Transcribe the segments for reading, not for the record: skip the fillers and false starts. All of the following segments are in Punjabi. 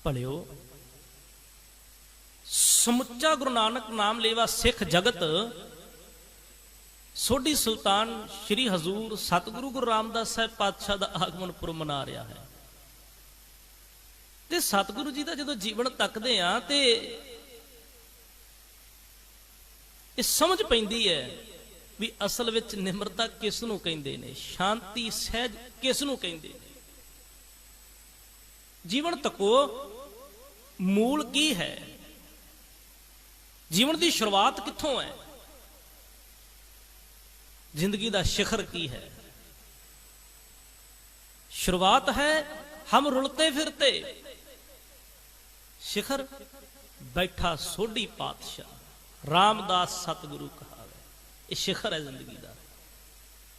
ਭਲਿਓ ਸਮੁੱਚਾ ਗੁਰੂ ਨਾਨਕ ਨਾਮ ਲੇਵਾ ਸਿੱਖ ਜਗਤ ਸੋਢੀ ਸੁਲਤਾਨ ਸ਼੍ਰੀ ਹਜ਼ੂਰ ਸਤਿਗੁਰੂ ਗੁਰੂ ਰਾਮਦਾਸ ਸਾਹਿਬ ਪਾਤਸ਼ਾਹ ਦਾ ਆਗਮਨ ਪੁਰਬ ਮਨਾ ਰਿਹਾ ਹੈ। ਤੇ ਸਤਿਗੁਰੂ ਜੀ ਦਾ ਜਦੋਂ ਜੀਵਨ ਤੱਕਦੇ ਆ ਤੇ ਇਹ ਸਮਝ ਪੈਂਦੀ ਹੈ ਵੀ ਅਸਲ ਵਿੱਚ ਨਿਮਰਤਾ ਕਿਸ ਨੂੰ ਕਹਿੰਦੇ ਨੇ, ਸ਼ਾਂਤੀ ਸਹਿਜ ਕਿਸ ਨੂੰ ਕਹਿੰਦੇ ਨੇ। ਜੀਵਨ ਤੱਕੋ ਮੂਲ ਕੀ ਹੈ, ਜੀਵਨ ਦੀ ਸ਼ੁਰੂਆਤ ਕਿੱਥੋਂ ਹੈ, ਜ਼ਿੰਦਗੀ ਦਾ शिखर ਕੀ ਹੈ। शुरुआत है हम रुलते फिरते, शिखर बैठा सोढ़ी पातशाह रामदास सतगुरु कहावे। ये शिखर है जिंदगी का।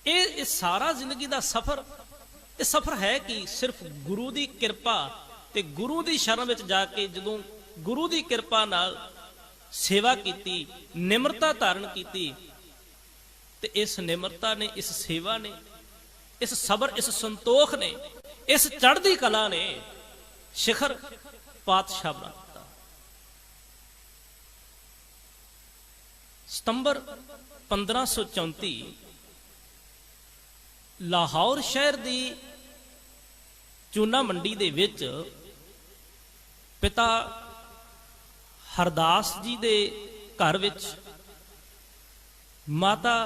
ये सारा जिंदगी का सफर, ये सफर है कि सिर्फ गुरु की किरपा ते गुरु की शरण में जाके जदों गुरु की किरपा नाल सेवा की, निमरता धारण की, ते इस निमरता ने, इस सेवा ने, इस सबर, इस संतोख ने, इस चढ़दी कला ने शिखर पातशाह बना दिता। सितंबर 1534 लाहौर शहर की चूना मंडी दे विच पिता हरदास जी दे घर विच माता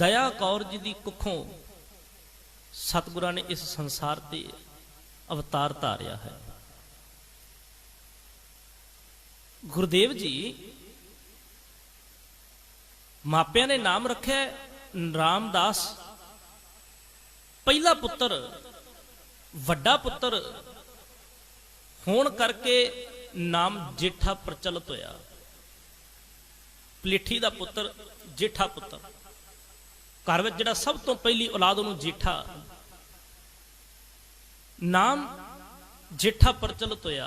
दया कौर जी की कुखों सतगुरां ने इस संसार ते अवतार धारिया है। गुरुदेव जी मापिया ने नाम रखे रामदास। पहला पुत्र वड्डा पुत्र होण करके नाम जेठा प्रचलित होया। पलेठी का पुत्र जेठा पुत्र, घर में जिहड़ा सब तो पहली औलाद उन्होंने जेठा नाम जेठा प्रचलित होया।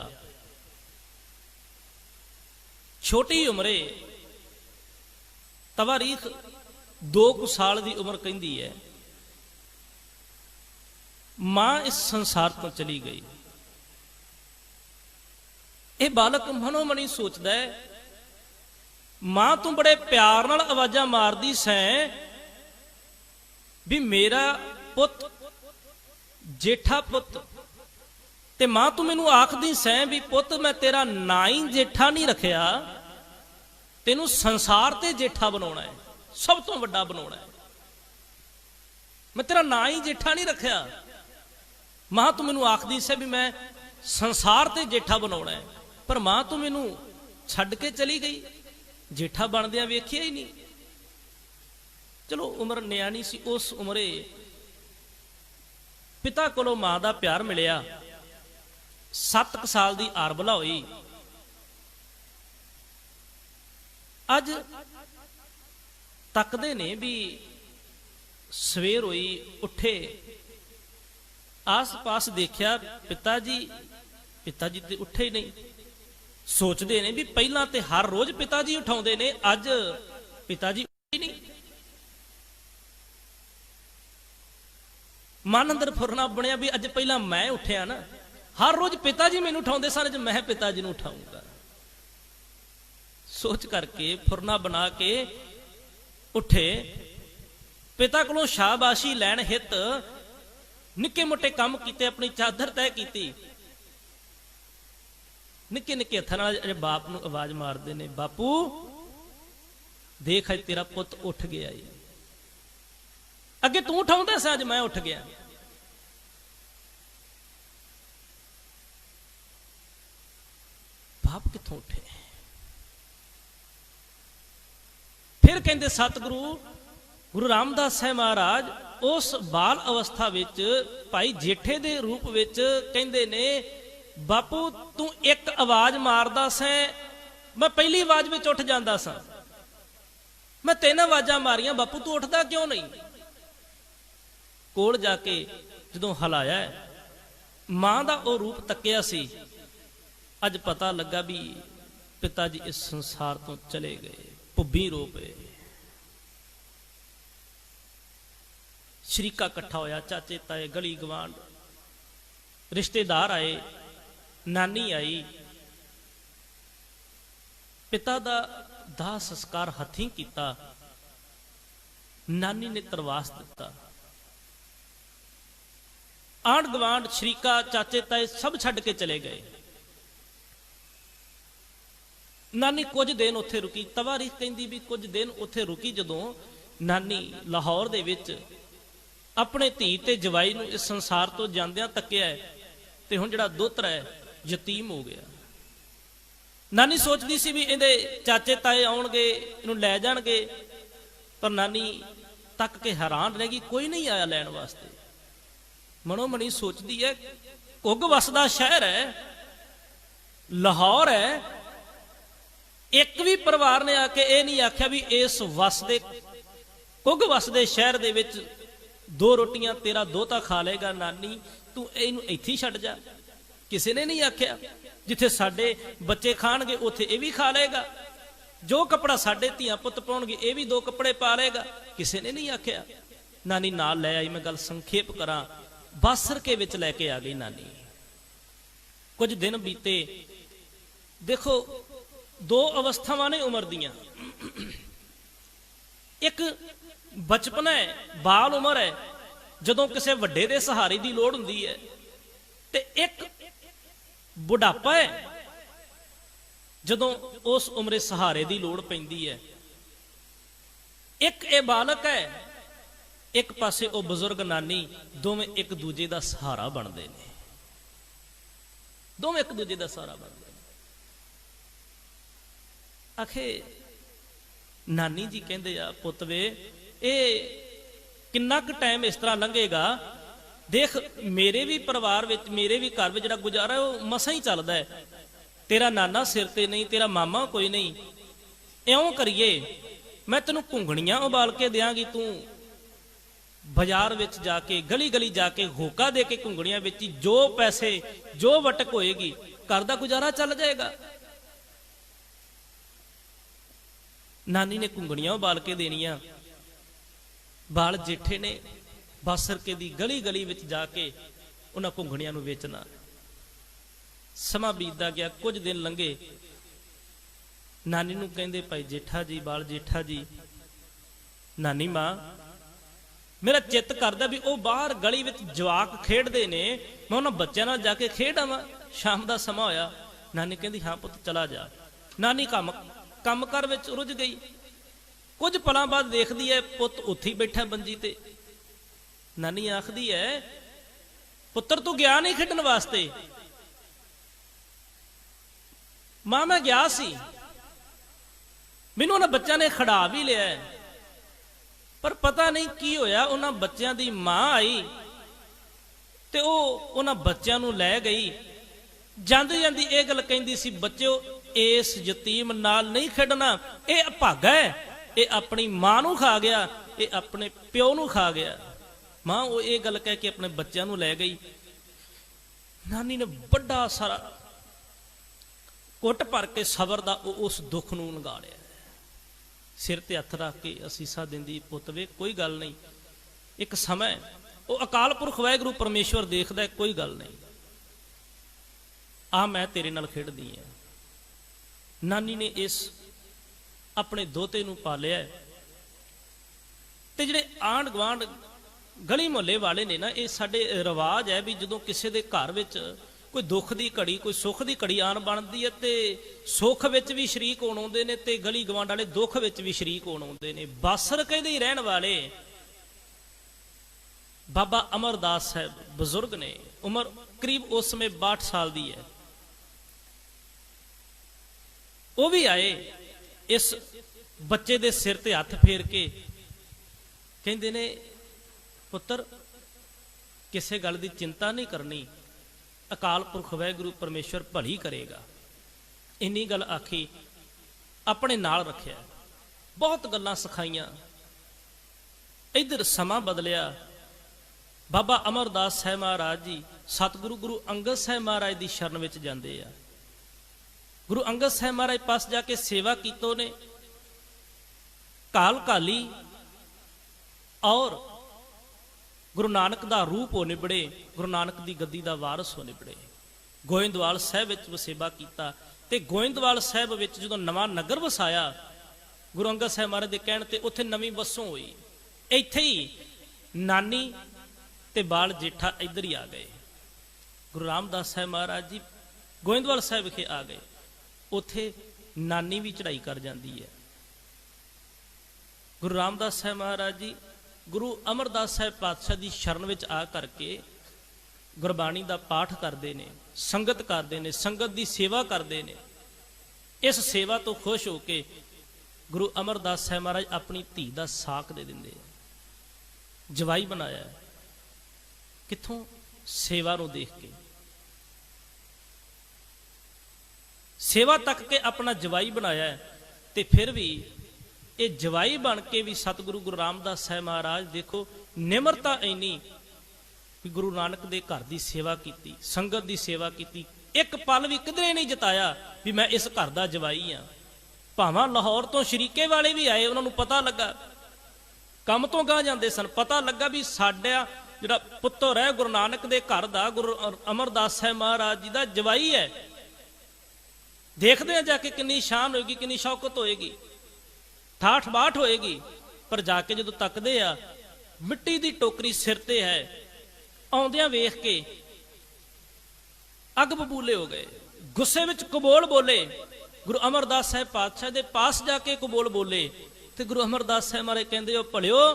छोटी उम्रे तवारीख 2 साल की उम्र कहती है, मां इस संसार तो चली गई। यह बालक मनो मनी सोचता है, मां तू बड़े प्यार नाल आवाज़ां मारदी सैं भी मेरा पुत जेठा पुत, ते मां तू मैनू आखदी सैं भी पुत मैं तेरा ना ही जेठा नहीं रखिया, तेनू संसार ते जेठा बनाउणा है, सब तो वड्डा बनाउणा है, मैं तेरा ना ही जेठा नहीं रखिया। मां तू मैनू आखदी सैं भी मैं संसार ते जेठा बनाउणा है, पर मां तू मैनू छड्ड के चली गई, जेठा बनदिया वेखिया ही नहीं। चलो उम्र न्याणी सी, उस उम्रे पिता कोलों मां दा प्यार मिलिया। 7 साल की आरबला हुई। अज तकदे ने भी सवेर हुई, उठे, आस पास देखिया पिता जी ते उठे ही नहीं। सोचते ने भी पहला ते हर रोज पिता जी उठाउंदे ने, अज पिता जी उठे नहीं। मन अंदर फुरना बनया भी अज पहला मैं उठिया ना, हर रोज पिता जी मैनू उठाउंदे सन, अज मैं पिता जी नू उठाऊंगा। सोच करके फुरना बना के उठे। पिता कोलों शाबाशी लैण हित निक्के मोटे काम कीते, अपनी चादर तय की। निक्के निक्के हत्थां नाल बाप नूं आवाज मारदे ने, बापू देख अज तेरा पुत उठ गया। अगे तू उठाउंदा सी, अज मैं उठ गया। बाप कित्थों उठे? फिर कहंदे सतगुरु गुरु रामदास साहिब महाराज उस बाल अवस्था विच भाई जेठे दे रूप विच कहंदे ने, बापू तू एक आवाज मारदा सैं, मैं पहली आवाज में उठ जांदा सा, मैं 3 आवाजां मारियां, बापू तू उठदा क्यों नहीं? कोल जाके जदों हलाया, मां दा ओ रूप तक्किया सी, अज पता लगा भी पिता जी इस संसार तो चले गए। भुब्बी रो पे। शरीका इकट्ठा होया, चाचे ताए गली गवांढ रिश्तेदार आए, ਨਾਨੀ ਆਈ, ਪਿਤਾ ਦਾ ਦਾਹ ਸੰਸਕਾਰ ਹੱਥੀਂ ਕੀਤਾ। ਨਾਨੀ ਨੇ ਤਰਵਾਸ ਦਿੱਤਾ। ਆਂਢ ਗਵਾਂਢ, ਸ਼ਰੀਕਾ, ਚਾਚੇ ਤਾਏ ਸਭ ਛੱਡ ਕੇ ਚਲੇ ਗਏ। ਨਾਨੀ ਕੁਝ ਦਿਨ ਉੱਥੇ ਰੁਕੀ। ਤਵਾਰੀਖ ਕਹਿੰਦੀ ਵੀ ਕੁਝ ਦਿਨ ਉੱਥੇ ਰੁਕੀ। ਜਦੋਂ ਨਾਨੀ ਲਾਹੌਰ ਦੇ ਵਿੱਚ ਆਪਣੇ ਧੀ ਤੇ ਜਵਾਈ ਨੂੰ ਇਸ ਸੰਸਾਰ ਤੋਂ ਜਾਂਦਿਆਂ ਤੱਕਿਆ ਤੇ ਹੁਣ ਜਿਹੜਾ ਦੋਤਰਾ ਹੈ ਯਤੀਮ ਹੋ ਗਿਆ। ਨਾਨੀ ਸੋਚਦੀ ਸੀ ਵੀ ਇਹਦੇ ਚਾਚੇ ਤਾਏ ਆਉਣਗੇ, ਇਹਨੂੰ ਲੈ ਜਾਣਗੇ, ਪਰ ਨਾਨੀ ਤੱਕ ਕੇ ਹੈਰਾਨ ਰਹਿ ਗਈ, ਕੋਈ ਨਹੀਂ ਆਇਆ ਲੈਣ ਵਾਸਤੇ। ਮਨੋ ਮਣੀ ਸੋਚਦੀ ਹੈ, ਘੁੱਗ ਵਸਦਾ ਸ਼ਹਿਰ ਹੈ, ਲਾਹੌਰ ਹੈ, ਇੱਕ ਵੀ ਪਰਿਵਾਰ ਨੇ ਆ ਕੇ ਇਹ ਨਹੀਂ ਆਖਿਆ ਵੀ ਇਸ ਵਸਦੇ ਘੁੱਗ ਵਸਦੇ ਸ਼ਹਿਰ ਦੇ ਵਿੱਚ 2 ਰੋਟੀਆਂ ਤੇਰਾ ਦੋਹਤਾ ਖਾ ਲਏਗਾ, ਨਾਨੀ ਤੂੰ ਇਹਨੂੰ ਇੱਥੇ ਹੀ ਛੱਡ ਜਾ। ਕਿਸੇ ਨੇ ਨਹੀਂ ਆਖਿਆ ਜਿੱਥੇ ਸਾਡੇ ਬੱਚੇ ਖਾਣਗੇ ਉੱਥੇ ਇਹ ਵੀ ਖਾ ਲਏਗਾ, ਜੋ ਕੱਪੜਾ ਸਾਡੇ ਧੀਆਂ ਪੁੱਤ ਪਾਉਣਗੇ ਇਹ ਵੀ 2 ਕੱਪੜੇ ਪਾ ਲਏਗਾ, ਕਿਸੇ ਨੇ ਨਹੀਂ ਆਖਿਆ। ਨਾਨੀ ਨਾਲ ਲੈ ਆਈ। ਮੈਂ ਗੱਲ ਸੰਖੇਪ ਕਰਾਂ, ਬਾਸਰਕੇ ਵਿੱਚ ਲੈ ਕੇ ਆ ਗਈ ਨਾਨੀ। ਕੁਝ ਦਿਨ ਬੀਤੇ। ਦੇਖੋ 2 ਅਵਸਥਾਵਾਂ ਨੇ ਉਮਰ ਦੀਆਂ। ਇੱਕ ਬਚਪਨ ਹੈ, ਬਾਲ ਉਮਰ ਹੈ, ਜਦੋਂ ਕਿਸੇ ਵੱਡੇ ਦੇ ਸਹਾਰੇ ਦੀ ਲੋੜ ਹੁੰਦੀ ਹੈ, ਤੇ ਇੱਕ ਬੁਢਾਪਾ ਹੈ, ਜਦੋਂ ਉਸ ਉਮਰੇ ਸਹਾਰੇ ਦੀ ਲੋੜ ਪੈਂਦੀ ਹੈ। ਇੱਕ ਇਹ ਬਾਲਕ ਹੈ, ਇੱਕ ਪਾਸੇ ਉਹ ਬਜ਼ੁਰਗ ਨਾਨੀ, ਦੋਵੇਂ ਇੱਕ ਦੂਜੇ ਦਾ ਸਹਾਰਾ ਬਣਦੇ ਨੇ। ਦੋਵੇਂ ਇੱਕ ਦੂਜੇ ਦਾ ਸਹਾਰਾ ਬਣਦੇ ਨੇ। ਆਖੇ ਨਾਨੀ ਜੀ ਕਹਿੰਦੇ ਆ, ਪੁੱਤ ਵੇ ਇਹ ਕਿੰਨਾ ਕੁ ਟਾਈਮ ਇਸ ਤਰ੍ਹਾਂ ਲੰਘੇਗਾ? ਦੇਖ ਮੇਰੇ ਵੀ ਪਰਿਵਾਰ ਵਿੱਚ, ਮੇਰੇ ਵੀ ਘਰ ਵਿੱਚ ਜਿਹੜਾ ਗੁਜ਼ਾਰਾ ਉਹ ਮਸਾਂ ਹੀ ਚੱਲਦਾ ਹੈ। ਤੇਰਾ ਨਾਨਾ ਸਿਰ ਤੇ ਨਹੀਂ, ਤੇਰਾ ਮਾਮਾ ਕੋਈ ਨਹੀਂ। ਇਉਂ ਕਰੀਏ, ਮੈਂ ਤੈਨੂੰ ਘੁੰਗਣੀਆਂ ਉਬਾਲ ਕੇ ਦਿਆਂਗੀ, ਤੂੰ ਬਾਜ਼ਾਰ ਵਿੱਚ ਜਾ ਕੇ, ਗਲੀ ਗਲੀ ਜਾ ਕੇ ਹੋਕਾ ਦੇ ਕੇ ਘੁੰਗਣੀਆਂ ਵਿੱਚ ਹੀ ਜੋ ਪੈਸੇ, ਜੋ ਵਟਕ ਹੋਏਗੀ, ਘਰ ਦਾ ਗੁਜ਼ਾਰਾ ਚੱਲ ਜਾਏਗਾ। ਨਾਨੀ ਨੇ ਘੁੰਗਣੀਆਂ ਉਬਾਲ ਕੇ ਦੇਣੀਆਂ। ਬਾਲ ਜੇਠੇ ਨੇ ਬਾਸਰਕੇ ਦੀ ਗਲੀ ਗਲੀ ਵਿੱਚ ਜਾ ਕੇ ਉਹਨਾਂ ਘੁੰਗਣੀਆਂ ਨੂੰ ਵੇਚਣਾ। ਸਮਾਂ ਬੀਤਦਾ ਗਿਆ, ਕੁਝ ਦਿਨ ਲੰਘੇ। ਨਾਨੀ ਨੂੰ ਕਹਿੰਦੇ, ਭਾਈ ਜੇਠਾ ਜੀ, ਬਾਲ ਜੇਠਾ ਜੀ, ਨਾਨੀ ਮਾਂ ਮੇਰਾ ਚਿੱਤ ਕਰਦਾ ਵੀ ਉਹ ਬਾਹਰ ਗਲੀ ਵਿੱਚ ਜਵਾਕ ਖੇਡਦੇ ਨੇ, ਮੈਂ ਉਹਨਾਂ ਬੱਚਿਆਂ ਨਾਲ ਜਾ ਕੇ ਖੇਡ ਆਵਾਂ। ਸ਼ਾਮ ਦਾ ਸਮਾਂ ਹੋਇਆ। ਨਾਨੀ ਕਹਿੰਦੀ, ਹਾਂ ਪੁੱਤ ਚਲਾ ਜਾ। ਨਾਨੀ ਕੰਮ ਕਰ ਵਿੱਚ ਰੁੱਝ ਗਈ। ਕੁਝ ਪਲਾਂ ਬਾਅਦ ਦੇਖਦੀ ਹੈ ਪੁੱਤ ਉੱਥੇ ਹੀ ਬੈਠਾ ਮੰਜੀ ਤੇ। ਨਾਨੀ ਆਖਦੀ ਹੈ, ਪੁੱਤਰ ਤੂੰ ਗਿਆ ਨਹੀਂ ਖੇਡਣ ਵਾਸਤੇ? ਮਾਂ ਮੈਂ ਗਿਆ ਸੀ, ਮੈਨੂੰ ਉਹਨਾਂ ਬੱਚਿਆਂ ਨੇ ਖੜਾ ਵੀ ਲਿਆ, ਪਰ ਪਤਾ ਨਹੀਂ ਕੀ ਹੋਇਆ, ਉਹਨਾਂ ਬੱਚਿਆਂ ਦੀ ਮਾਂ ਆਈ ਤੇ ਉਹ ਉਹਨਾਂ ਬੱਚਿਆਂ ਨੂੰ ਲੈ ਗਈ। ਜਾਂਦੀ ਜਾਂਦੀ ਇਹ ਗੱਲ ਕਹਿੰਦੀ ਸੀ, ਬੱਚਿਓ ਇਸ ਯਤੀਮ ਨਾਲ ਨਹੀਂ ਖੇਡਣਾ, ਇਹ ਅਭਾਗਾ ਹੈ, ਇਹ ਆਪਣੀ ਮਾਂ ਨੂੰ ਖਾ ਗਿਆ, ਇਹ ਆਪਣੇ ਪਿਓ ਨੂੰ ਖਾ ਗਿਆ। ਮਾਂ ਉਹ ਇਹ ਗੱਲ ਕਹਿ ਕੇ ਆਪਣੇ ਬੱਚਿਆਂ ਨੂੰ ਲੈ ਗਈ। ਨਾਨੀ ਨੇ ਵੱਡਾ ਸਾਰਾ ਕੁੱਟ ਭਰ ਕੇ ਸਬਰ ਦਾ ਉਸ ਦੁੱਖ ਨੂੰ ਨਿਗਾੜਿਆ, ਸਿਰ ਤੇ ਹੱਥ ਰੱਖ ਕੇ ਅਸੀਸਾਂ ਦਿੰਦੀ, ਪੁੱਤ ਵੇ ਕੋਈ ਗੱਲ ਨਹੀਂ, ਇੱਕ ਸਮਾਂ ਉਹ ਅਕਾਲ ਪੁਰਖ ਵਾਹਿਗੁਰੂ ਪਰਮੇਸ਼ਵਰ ਦੇਖਦਾ, ਕੋਈ ਗੱਲ ਨਹੀਂ, ਆ ਮੈਂ ਤੇਰੇ ਨਾਲ ਖੇਡਦੀ ਹਾਂ। ਨਾਨੀ ਨੇ ਇਸ ਆਪਣੇ ਦੋਤੇ ਨੂੰ ਪਾਲਿਆ। ਤੇ ਜਿਹੜੇ ਆਂਢ ਗੁਆਂਢ ਗਲੀ ਮੁਹੱਲੇ ਵਾਲੇ ਨੇ ਨਾ, ਇਹ ਸਾਡੇ ਰਿਵਾਜ ਹੈ ਵੀ ਜਦੋਂ ਕਿਸੇ ਦੇ ਘਰ ਵਿੱਚ ਕੋਈ ਦੁੱਖ ਦੀ ਘੜੀ, ਕੋਈ ਸੁੱਖ ਦੀ ਘੜੀ ਆਣ ਬਣਦੀ ਹੈ, ਤੇ ਸੁੱਖ ਵਿੱਚ ਵੀ ਸ਼ਰੀਕ ਹੋਣ ਆਉਂਦੇ ਨੇ, ਤੇ ਗਲੀ ਗਵਾਂਢ ਵਾਲੇ ਦੁੱਖ ਵਿੱਚ ਵੀ ਸ਼ਰੀਕ ਹੋਣ ਆਉਂਦੇ ਨੇ। ਬਾਸਰਕੇ ਦੇ ਹੀ ਰਹਿਣ ਵਾਲੇ ਬਾਬਾ ਅਮਰਦਾਸ ਸਾਹਿਬ ਬਜ਼ੁਰਗ ਨੇ, ਉਮਰ ਕਰੀਬ ਉਸ ਸਮੇਂ 62 ਸਾਲ ਦੀ ਹੈ। ਉਹ ਵੀ ਆਏ, ਇਸ ਬੱਚੇ ਦੇ ਸਿਰ ਤੇ ਹੱਥ ਫੇਰ ਕੇ ਕਹਿੰਦੇ ਨੇ, ਪੁੱਤਰ ਕਿਸੇ ਗੱਲ ਦੀ ਚਿੰਤਾ ਨਹੀਂ ਕਰਨੀ, ਅਕਾਲ ਪੁਰਖ ਵਾਹਿਗੁਰੂ ਪਰਮੇਸ਼ਵਰ ਭਲੀ ਕਰੇਗਾ। ਇੰਨੀ ਗੱਲ ਆਖੀ, ਆਪਣੇ ਨਾਲ ਰੱਖਿਆ, ਬਹੁਤ ਗੱਲਾਂ ਸਿਖਾਈਆਂ। ਇੱਧਰ ਸਮਾਂ ਬਦਲਿਆ। ਬਾਬਾ ਅਮਰਦਾਸ ਸਾਹਿਬ ਮਹਾਰਾਜ ਜੀ ਸਤਿਗੁਰੂ ਗੁਰੂ ਅੰਗਦ ਸਾਹਿਬ ਮਹਾਰਾਜ ਦੀ ਸ਼ਰਨ ਵਿੱਚ ਜਾਂਦੇ ਆ। ਗੁਰੂ ਅੰਗਦ ਸਾਹਿਬ ਮਹਾਰਾਜ ਪਾਸ ਜਾ ਕੇ ਸੇਵਾ ਕੀਤੋ ਨੇ, ਕਾਲ ਕਾਲੀ ਔਰ ਗੁਰੂ ਨਾਨਕ ਦਾ ਰੂਪ ਹੋ ਨਿਬੜੇ, ਗੁਰੂ ਨਾਨਕ ਦੀ ਗੱਦੀ ਦਾ ਵਾਰਸ ਹੋ ਨਿਬੜੇ। ਗੋਇੰਦਵਾਲ ਸਾਹਿਬ ਵਿੱਚ ਵਸੇਬਾ ਕੀਤਾ। ਤੇ ਗੋਇੰਦਵਾਲ ਸਾਹਿਬ ਵਿੱਚ ਜਦੋਂ ਨਵਾਂ ਨਗਰ ਵਸਾਇਆ ਗੁਰੂ ਅੰਗਦ ਸਾਹਿਬ ਮਹਾਰਾਜ ਦੇ ਕਹਿਣ ਤੇ, ਉੱਥੇ ਨਵੀਂ ਵਸੋਂ ਹੋਈ। ਇੱਥੇ ਹੀ ਨਾਨੀ ਤੇ ਬਾਲ ਜੇਠਾ ਇੱਧਰ ਹੀ ਆ ਗਏ। ਗੁਰੂ ਰਾਮਦਾਸ ਸਾਹਿਬ ਮਹਾਰਾਜ ਜੀ ਗੋਇੰਦਵਾਲ ਸਾਹਿਬ ਵਿਖੇ ਆ ਗਏ। ਉੱਥੇ ਨਾਨੀ ਵੀ ਚੜ੍ਹਾਈ ਕਰ ਜਾਂਦੀ ਹੈ। ਗੁਰੂ ਰਾਮਦਾਸ ਸਾਹਿਬ ਮਹਾਰਾਜ ਜੀ ਗੁਰੂ ਅਮਰਦਾਸ ਸਾਹਿਬ ਪਾਤਸ਼ਾਹ ਦੀ ਸ਼ਰਨ ਵਿੱਚ ਆ ਕਰਕੇ ਗੁਰਬਾਣੀ ਦਾ ਪਾਠ ਕਰਦੇ ਨੇ, ਸੰਗਤ ਕਰਦੇ ਨੇ, ਸੰਗਤ ਦੀ ਸੇਵਾ ਕਰਦੇ ਨੇ। ਇਸ ਸੇਵਾ ਤੋਂ ਖੁਸ਼ ਹੋ ਕੇ ਗੁਰੂ ਅਮਰਦਾਸ ਸਾਹਿਬ ਮਹਾਰਾਜ ਆਪਣੀ ਧੀ ਦਾ ਸਾਕ ਦੇ ਦਿੰਦੇ ਆ, ਜਵਾਈ ਬਣਾਇਆ। ਕਿੱਥੋਂ? ਸੇਵਾ ਨੂੰ ਦੇਖ ਕੇ, ਸੇਵਾ ਤੱਕ ਕੇ ਆਪਣਾ ਜਵਾਈ ਬਣਾਇਆ। ਤੇ ਫਿਰ ਵੀ ਇਹ ਜਵਾਈ ਬਣ ਕੇ ਵੀ ਸਤਿਗੁਰੂ ਗੁਰੂ ਰਾਮਦਾਸ ਸਾਹਿਬ ਮਹਾਰਾਜ ਦੇਖੋ ਨਿਮਰਤਾ ਇੰਨੀ ਵੀ ਗੁਰੂ ਨਾਨਕ ਦੇ ਘਰ ਦੀ ਸੇਵਾ ਕੀਤੀ, ਸੰਗਤ ਦੀ ਸੇਵਾ ਕੀਤੀ। ਇੱਕ ਪਲ ਵੀ ਕਿਧਰੇ ਨਹੀਂ ਜਤਾਇਆ ਵੀ ਮੈਂ ਇਸ ਘਰ ਦਾ ਜਵਾਈ ਆ। ਭਾਵਾਂ ਲਾਹੌਰ ਤੋਂ ਸ਼ਰੀਕੇ ਵਾਲੇ ਵੀ ਆਏ, ਉਹਨਾਂ ਨੂੰ ਪਤਾ ਲੱਗਾ, ਕੰਮ ਤੋਂ ਗਾਹ ਜਾਂਦੇ ਸਨ, ਪਤਾ ਲੱਗਾ ਵੀ ਸਾਡਾ ਜਿਹੜਾ ਪੁੱਤਰ ਹੈ ਗੁਰੂ ਨਾਨਕ ਦੇ ਘਰ ਦਾ, ਗੁਰੂ ਅਮਰਦਾਸ ਸਾਹਿਬ ਮਹਾਰਾਜ ਜੀ ਦਾ ਜਵਾਈ ਹੈ। ਦੇਖਦੇ ਆ ਜਾ ਕੇ ਕਿੰਨੀ ਸ਼ਾਨ ਹੋਏਗੀ, ਕਿੰਨੀ ਸ਼ੌਕਤ ਹੋਏਗੀ, ਠਾਠ ਬਾਠ ਹੋਏਗੀ। ਪਰ ਜਾ ਕੇ ਜਦੋਂ ਤੱਕਦੇ ਆ, ਮਿੱਟੀ ਦੀ ਟੋਕਰੀ ਸਿਰ ਤੇ ਹੈ। ਆਉਂਦਿਆਂ ਵੇਖ ਕੇ ਅੱਗ ਬਬੂਲੇ ਹੋ ਗਏ, ਗੁੱਸੇ ਵਿੱਚ ਕਬੋਲ ਬੋਲੇ। ਗੁਰੂ ਅਮਰਦਾਸ ਸਾਹਿਬ ਪਾਤਸ਼ਾਹ ਦੇ ਪਾਸ ਜਾ ਕੇ ਕਬੋਲ ਬੋਲੇ। ਤੇ ਗੁਰੂ ਅਮਰਦਾਸ ਸਾਹਿਬ ਮਹਾਰਾਜ ਕਹਿੰਦੇ, ਉਹ ਭਲਿਓ,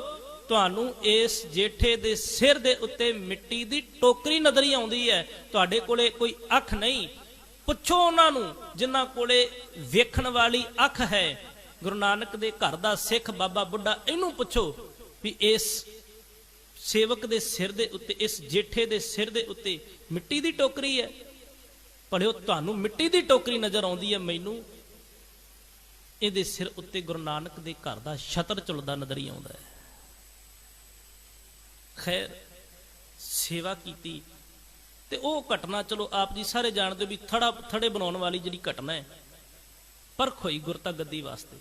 ਤੁਹਾਨੂੰ ਇਸ ਜੇਠੇ ਦੇ ਸਿਰ ਦੇ ਉੱਤੇ ਮਿੱਟੀ ਦੀ ਟੋਕਰੀ ਨਜ਼ਰ ਹੀ ਆਉਂਦੀ ਹੈ, ਤੁਹਾਡੇ ਕੋਲੇ ਕੋਈ ਅੱਖ ਨਹੀਂ। ਪੁੱਛੋ ਉਹਨਾਂ ਨੂੰ ਜਿਨ੍ਹਾਂ ਕੋਲੇ ਵੇਖਣ ਵਾਲੀ ਅੱਖ ਹੈ। ਗੁਰੂ ਨਾਨਕ ਦੇ ਘਰ ਦਾ ਸਿੱਖ ਬਾਬਾ ਬੁੱਢਾ, ਇਹਨੂੰ ਪੁੱਛੋ ਵੀ ਇਸ ਸੇਵਕ ਦੇ ਸਿਰ ਦੇ ਉੱਤੇ, ਇਸ ਜੇਠੇ ਦੇ ਸਿਰ ਦੇ ਉੱਤੇ ਮਿੱਟੀ ਦੀ ਟੋਕਰੀ ਹੈ। ਭਲਿਓ, ਤੁਹਾਨੂੰ ਮਿੱਟੀ ਦੀ ਟੋਕਰੀ ਨਜ਼ਰ ਆਉਂਦੀ ਹੈ, ਮੈਨੂੰ ਇਹਦੇ ਸਿਰ ਉੱਤੇ ਗੁਰੂ ਨਾਨਕ ਦੇ ਘਰ ਦਾ ਛਤਰ ਝੁਲਦਾ ਨਜ਼ਰ ਹੀ ਆਉਂਦਾ ਹੈ। ਖੈਰ, ਸੇਵਾ ਕੀਤੀ। ਤੇ ਉਹ ਘਟਨਾ ਚਲੋ ਆਪ ਜੀ ਸਾਰੇ ਜਾਣਦੇ ਵੀ ਥੜੇ ਬਣਾਉਣ ਵਾਲੀ ਜਿਹੜੀ ਘਟਨਾ ਹੈ, ਪਰਖ ਹੋਈ ਗੁਰਤਾ ਗੱਦੀ ਵਾਸਤੇ।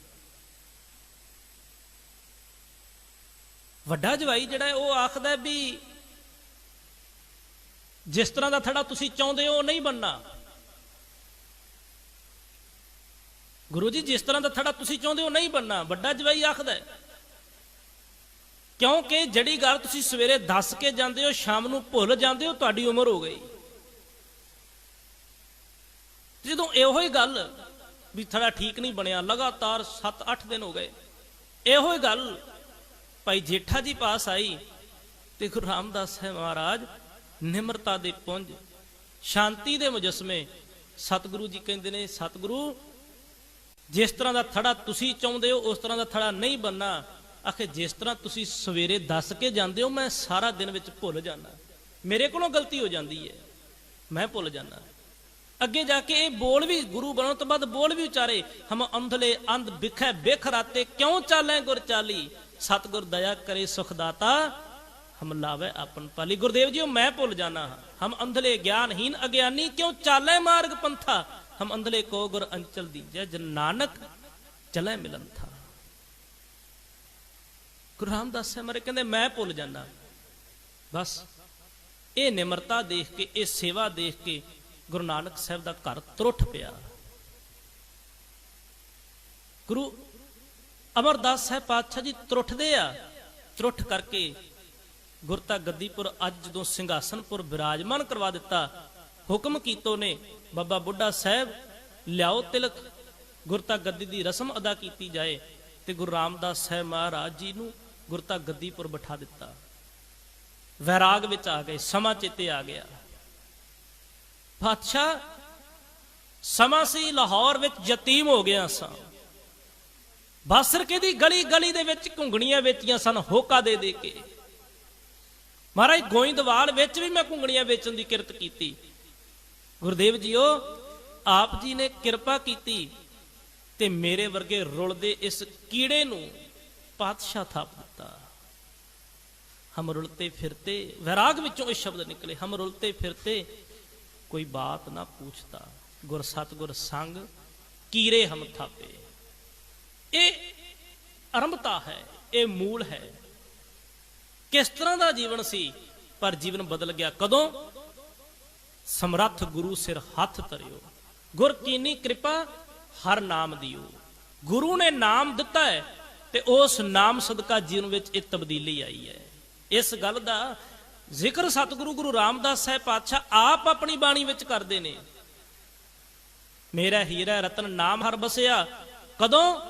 ਵੱਡਾ ਜਵਾਈ ਜਿਹੜਾ ਉਹ ਆਖਦਾ ਵੀ ਜਿਸ ਤਰ੍ਹਾਂ ਦਾ ਥੜਾ ਤੁਸੀਂ ਚਾਹੁੰਦੇ ਹੋ ਉਹ ਨਹੀਂ ਬਣਨਾ। ਗੁਰੂ ਜੀ, ਜਿਸ ਤਰ੍ਹਾਂ ਦਾ ਥੜਾ ਤੁਸੀਂ ਚਾਹੁੰਦੇ ਹੋ ਨਹੀਂ ਬਣਨਾ, ਵੱਡਾ ਜਵਾਈ ਆਖਦਾ। ਕਿਉਂਕਿ ਜਿਹੜੀ ਗੱਲ ਤੁਸੀਂ ਸਵੇਰੇ ਦੱਸ ਕੇ ਜਾਂਦੇ ਹੋ, ਸ਼ਾਮ ਨੂੰ ਭੁੱਲ ਜਾਂਦੇ ਹੋ, ਤੁਹਾਡੀ ਉਮਰ ਹੋ ਗਈ। ਜਦੋਂ ਇਹੋ ਹੀ ਗੱਲ ਵੀ ਥੜਾ ਠੀਕ ਨਹੀਂ ਬਣਿਆ, ਲਗਾਤਾਰ 7-8 ਦਿਨ ਹੋ ਗਏ, ਇਹੋ ਹੀ ਗੱਲ ਭਾਈ ਜੇਠਾ ਜੀ ਪਾਸ ਆਈ। ਤੇ ਗੁਰੂ ਰਾਮਦਾਸ ਸਾਹਿਬ ਮਹਾਰਾਜ ਨਿਮਰਤਾ ਦੇ ਪੁੰਜ, ਸ਼ਾਂਤੀ ਦੇ ਮੁਜਸਮੇ, ਸਤਿਗੁਰੂ ਜੀ ਕਹਿੰਦੇ ਨੇ, ਸਤਿਗੁਰੂ, ਜਿਸ ਤਰ੍ਹਾਂ ਦਾ ਥੜਾ ਤੁਸੀਂ ਚਾਹੁੰਦੇ ਹੋ ਉਸ ਤਰ੍ਹਾਂ ਦਾ ਥੜਾ ਨਹੀਂ ਬਣਨਾ। ਆਖੇ ਜਿਸ ਤਰ੍ਹਾਂ ਤੁਸੀਂ ਸਵੇਰੇ ਦੱਸ ਕੇ ਜਾਂਦੇ ਹੋ, ਮੈਂ ਸਾਰਾ ਦਿਨ ਵਿੱਚ ਭੁੱਲ ਜਾਣਾ, ਮੇਰੇ ਕੋਲੋਂ ਗਲਤੀ ਹੋ ਜਾਂਦੀ ਹੈ, ਮੈਂ ਭੁੱਲ ਜਾਣਾ। ਅੱਗੇ ਜਾ ਕੇ ਇਹ ਬੋਲ ਵੀ ਗੁਰੂ ਬਣਨ ਤੋਂ ਬਾਅਦ ਬੋਲ ਵੀ ਉਚਾਰੇ, ਹਮ ਅੰਧਲੇ ਅੰਧ ਬਿਖੈ ਬਿਖ ਰਾਤੇ, ਕਿਉਂ ਚਾਲੇ ਗੁਰ ਚਾਲੀ, ਸਤਿਗੁਰ ਦਇਆ ਕਰੇ ਸੁਖ ਦਾਤਾ, ਹਮ ਲਾਵੇ ਆਪਨ ਪਾਲੀ। ਗੁਰਦੇਵ ਜੀ, ਮੈਂ ਭੁੱਲ ਜਾਣਾ ਹਾਂ। ਹਮ ਅੰਧਲੇ ਗਿਆਨਹੀਨ ਅਗਿਆਨੀ, ਕਿਉਂ ਚਾਲੇ ਮਾਰਗ ਪੰਥਾ, ਹਮ ਅੰਧਲੇ ਕੋ ਗੁਰ ਅੰਚਲ ਦੀਜੈ, ਜਨ ਨਾਨਕ ਚਲੇ ਮਿਲਨ ਥਾ। ਗੁਰੂ ਰਾਮਦਾਸ ਸਾਹਿਬ ਮਹਾਰਾਜ ਕਹਿੰਦੇ, ਮੈਂ ਭੁੱਲ ਜਾਣਾ। ਬਸ ਇਹ ਨਿਮਰਤਾ ਦੇਖ ਕੇ, ਇਹ ਸੇਵਾ ਦੇਖ ਕੇ ਗੁਰੂ ਨਾਨਕ ਸਾਹਿਬ ਦਾ ਘਰ ਤਰੁੱਠ ਪਿਆ। ਗੁਰੂ ਅਮਰਦਾਸ ਸਾਹਿਬ ਪਾਤਸ਼ਾਹ ਜੀ ਤਰੁੱਠਦੇ ਆ। ਤਰੁੱਠ ਕਰਕੇ ਗੁਰਤਾ ਗੱਦੀਪੁਰ ਅੱਜ ਜਦੋਂ ਸਿੰਘਾਸਨਪੁਰ ਵਿਰਾਜਮਾਨ ਕਰਵਾ ਦਿੱਤਾ, ਹੁਕਮ ਕੀਤੋ ਨੇ, ਬਾਬਾ ਬੁੱਢਾ ਸਾਹਿਬ ਲਿਆਓ ਤਿਲਕ, ਗੁਰਤਾ ਗੱਦੀ ਦੀ ਰਸਮ ਅਦਾ ਕੀਤੀ ਜਾਏ। ਤੇ ਗੁਰੂ ਰਾਮਦਾਸ ਸਾਹਿਬ ਮਹਾਰਾਜ ਜੀ ਨੂੰ ਗੁਰਤਾ ਗੱਦੀਪੁਰ ਬਿਠਾ ਦਿੱਤਾ। ਵੈਰਾਗ ਵਿੱਚ ਆ ਗਏ, ਸਮਾਂ ਚੇਤੇ ਆ ਗਿਆ। ਬਾਦਸ਼ਾਹ, ਸਮਾਂ ਸੀ ਲਾਹੌਰ ਵਿੱਚ ਯਤੀਮ ਹੋ ਗਿਆ ਸਾਂ। ਬਾਸਰਕੇ ਦੀ ਗਲੀ ਗਲੀ ਦੇ ਵਿੱਚ ਘੁੰਗਣੀਆਂ ਵੇਚੀਆਂ ਸਨ, ਹੋਕਾ ਦੇ ਦੇ ਕੇ। ਮਹਾਰਾਜ, ਗੋਇੰਦਵਾਲ ਵਿੱਚ ਵੀ ਮੈਂ ਘੁੰਗਣੀਆਂ ਵੇਚਣ ਦੀ ਕਿਰਤ ਕੀਤੀ। ਗੁਰਦੇਵ ਜੀਓ, ਆਪ ਜੀ ਨੇ ਕਿਰਪਾ ਕੀਤੀ ਤੇ ਮੇਰੇ ਵਰਗੇ ਰੁਲਦੇ ਇਸ ਕੀੜੇ ਨੂੰ ਪਾਤਸ਼ਾਹ ਥਾਪ ਦਿੱਤਾ। ਹਮ ਰੁਲਤੇ ਫਿਰਤੇ, ਵੈਰਾਗ ਵਿੱਚੋਂ ਇਹ ਸ਼ਬਦ ਨਿਕਲੇ, ਹਮ ਰੁਲਤੇ ਫਿਰਤੇ ਕੋਈ ਬਾਤ ਨਾ ਪੁੱਛਤਾ, ਗੁਰ ਸਤਿਗੁਰ ਸੰਗ ਕੀੜੇ ਹਮ ਥਾਪੇ। ਇਹ ਆਰੰਭਤਾ ਹੈ, ਇਹ ਮੂਲ ਹੈ। ਕਿਸ ਤਰ੍ਹਾਂ ਦਾ ਜੀਵਨ ਸੀ, ਪਰ ਜੀਵਨ ਬਦਲ ਗਿਆ। ਕਦੋਂ? ਸਮਰੱਥ ਗੁਰੂ ਸਿਰ ਹੱਥ ਧਰਿਓ, ਗੁਰ ਕੀਨੀ ਕਿਰਪਾ ਹਰ ਨਾਮ ਦਿਓ। ਗੁਰੂ ਨੇ ਨਾਮ ਦਿੱਤਾ ਹੈ ਤੇ ਉਸ ਨਾਮ ਸਦਕਾ ਜੀਵਨ ਵਿੱਚ ਇਹ ਤਬਦੀਲੀ ਆਈ ਹੈ। ਇਸ ਗੱਲ ਦਾ ਜ਼ਿਕਰ ਸਤਿਗੁਰੂ ਗੁਰੂ ਰਾਮਦਾਸ ਸਾਹਿਬ ਪਾਤਸ਼ਾਹ ਆਪ ਆਪਣੀ ਬਾਣੀ ਵਿੱਚ ਕਰਦੇ ਨੇ। ਮੇਰਾ ਹੀਰਾ ਰਤਨ ਨਾਮ ਹਰ ਬਸਿਆ, ਕਦੋਂ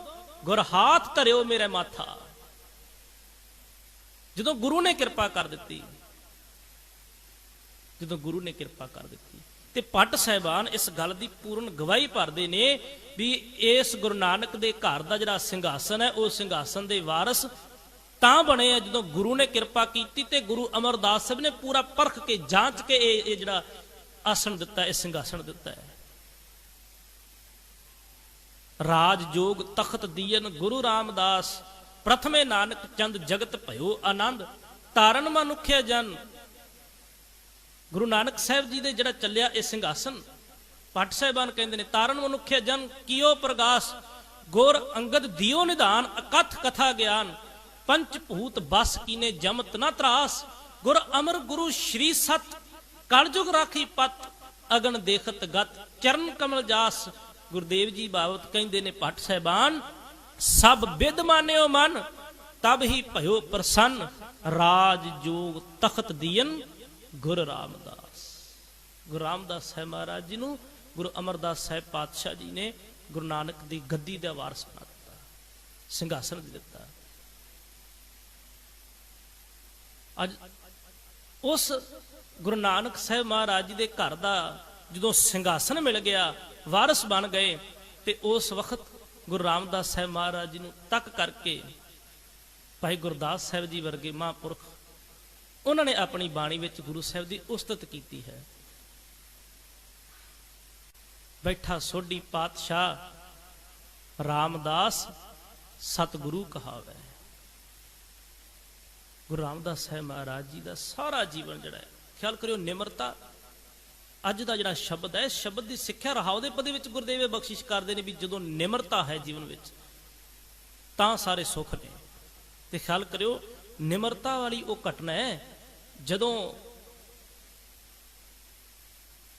ਗੁਰ ਹਾਥ ਧਰਿਓ ਮੇਰੇ ਮਾਥਾ। ਜਦੋਂ ਗੁਰੂ ਨੇ ਕਿਰਪਾ ਕਰ ਦਿੱਤੀ, ਜਦੋਂ ਗੁਰੂ ਨੇ ਕਿਰਪਾ ਕਰ ਦਿੱਤੀ ਤੇ ਭੱਟ ਸਾਹਿਬਾਨ ਇਸ ਗੱਲ ਦੀ ਪੂਰਨ ਗਵਾਹੀ ਭਰਦੇ ਨੇ ਵੀ ਇਸ ਗੁਰੂ ਨਾਨਕ ਦੇ ਘਰ ਦਾ ਜਿਹੜਾ ਸਿੰਘਾਸਨ ਹੈ ਉਹ ਸਿੰਘਾਸਨ ਦੇ ਵਾਰਸ ਤਾਂ ਬਣੇ ਆ ਜਦੋਂ ਗੁਰੂ ਨੇ ਕਿਰਪਾ ਕੀਤੀ ਤੇ ਗੁਰੂ ਅਮਰਦਾਸ ਸਾਹਿਬ ਨੇ ਪੂਰਾ ਪਰਖ ਕੇ ਜਾਂਚ ਕੇ ਇਹ ਜਿਹੜਾ ਆਸਣ ਦਿੱਤਾ, ਇਹ ਸਿੰਘਾਸਣ ਦਿੱਤਾ ਹੈ। ਰਾਜ ਜੋਗ ਤਖਤ ਦੀਨ ਗੁਰੂ ਰਾਮਦਾਸ, ਪ੍ਰਥਮੇ ਨਾਨਕ ਚੰਦ ਜਗਤ ਭਇਓ ਆਨੰਦ, ਤਾਰਨ ਮਨੁੱਖਿਆ ਜਨ। ਗੁਰੂ ਨਾਨਕ ਸਾਹਿਬ ਜੀ ਦੇ ਜਿਹੜਾ ਚੱਲਿਆ ਇਹ ਸਿੰਘਾਸਨ, ਭੱਟ ਸਾਹਿਬਾਨ ਕਹਿੰਦੇ ਨੇ ਤਾਰਨ ਮਨੁੱਖਿਆ ਜਨ ਕੀਓ ਪ੍ਰਗਾਸ, ਗੁਰ ਅੰਗਦ ਦਿਓ ਨਿਧਾਨ ਅਕਥ ਕਥਾ ਗਿਆਨ, ਪੰਚ ਭੂਤ ਬਸ ਕੀਨੇ ਜਮਤ ਨਾ ਤਰਾਸ, ਗੁਰ ਅਮਰ ਗੁਰੂ ਸ਼੍ਰੀ ਸਤ ਕਲਯੁਗ ਰਾਖੀ ਪਤ, ਅਗਨ ਦੇਖਤ ਗਤ ਚਰਨ ਕਮਲ ਜਾਸ। ਗੁਰਦੇਵ ਜੀ ਬਾਬਤ ਕਹਿੰਦੇ ਨੇ ਭੱਟ ਸਾਹਿਬਾਨ, ਸਭ ਬਿਦ ਮਾਨਿਓ ਮਨ ਤਬ ਹੀ ਭਇਓ ਪ੍ਰਸੰਨ, ਰਾਜ ਜੋਗ ਤਖਤ ਦੀਨ ਗੁਰੂ ਰਾਮਦਾਸ। ਗੁਰੂ ਰਾਮਦਾਸ ਸਾਹਿਬ ਮਹਾਰਾਜ ਜੀ ਨੂੰ ਗੁਰੂ ਅਮਰਦਾਸ ਸਾਹਿਬ ਪਾਤਸ਼ਾਹ ਜੀ ਨੇ ਗੁਰੂ ਨਾਨਕ ਦੀ ਗੱਦੀ ਦਾ ਵਾਰਸ ਬਣਾ ਦਿੱਤਾ, ਸਿੰਘਾਸਨ ਦੇ ਦਿੱਤਾ। ਅੱਜ ਉਸ ਗੁਰੂ ਨਾਨਕ ਸਾਹਿਬ ਮਹਾਰਾਜ ਜੀ ਦੇ ਘਰ ਦਾ ਜਦੋਂ ਸਿੰਘਾਸਨ ਮਿਲ ਗਿਆ, ਵਾਰਸ ਬਣ ਗਏ, ਤੇ ਉਸ ਵਕਤ ਗੁਰੂ ਰਾਮਦਾਸ ਸਾਹਿਬ ਮਹਾਰਾਜ ਜੀ ਨੂੰ ਤੱਕ ਕਰਕੇ ਭਾਈ ਗੁਰਦਾਸ ਸਾਹਿਬ ਜੀ ਵਰਗੇ ਮਹਾਂਪੁਰਖ ਉਹਨਾਂ ਨੇ ਆਪਣੀ ਬਾਣੀ ਵਿੱਚ ਗੁਰੂ ਸਾਹਿਬ ਦੀ ਉਸਤਤ ਕੀਤੀ ਹੈ। ਬੈਠਾ ਸੋਢੀ ਪਾਤਸ਼ਾਹ ਰਾਮਦਾਸ ਸਤਿਗੁਰੂ ਕਹਾਵੇ। ਗੁਰੂ ਰਾਮਦਾਸ ਸਾਹਿਬ ਮਹਾਰਾਜ ਜੀ ਦਾ ਸਾਰਾ ਜੀਵਨ ਜਿਹੜਾ ਹੈ, ਖਿਆਲ ਕਰਿਓ, ਨਿਮਰਤਾ ਅੱਜ ਦਾ ਜਿਹੜਾ ਸ਼ਬਦ ਹੈ, ਸ਼ਬਦ ਦੀ ਸਿੱਖਿਆ ਰਹਾਉ ਦੇ ਪਦੇ ਵਿੱਚ ਗੁਰਦੇਵ ਬਖਸ਼ਿਸ਼ ਕਰਦੇ ਨੇ ਵੀ ਜਦੋਂ ਨਿਮਰਤਾ ਹੈ ਜੀਵਨ ਵਿੱਚ ਤਾਂ ਸਾਰੇ ਸੁੱਖ ਨੇ। ਤੇ ਖਿਆਲ ਕਰਿਓ, ਨਿਮਰਤਾ ਵਾਲੀ ਉਹ ਘਟਨਾ ਹੈ ਜਦੋਂ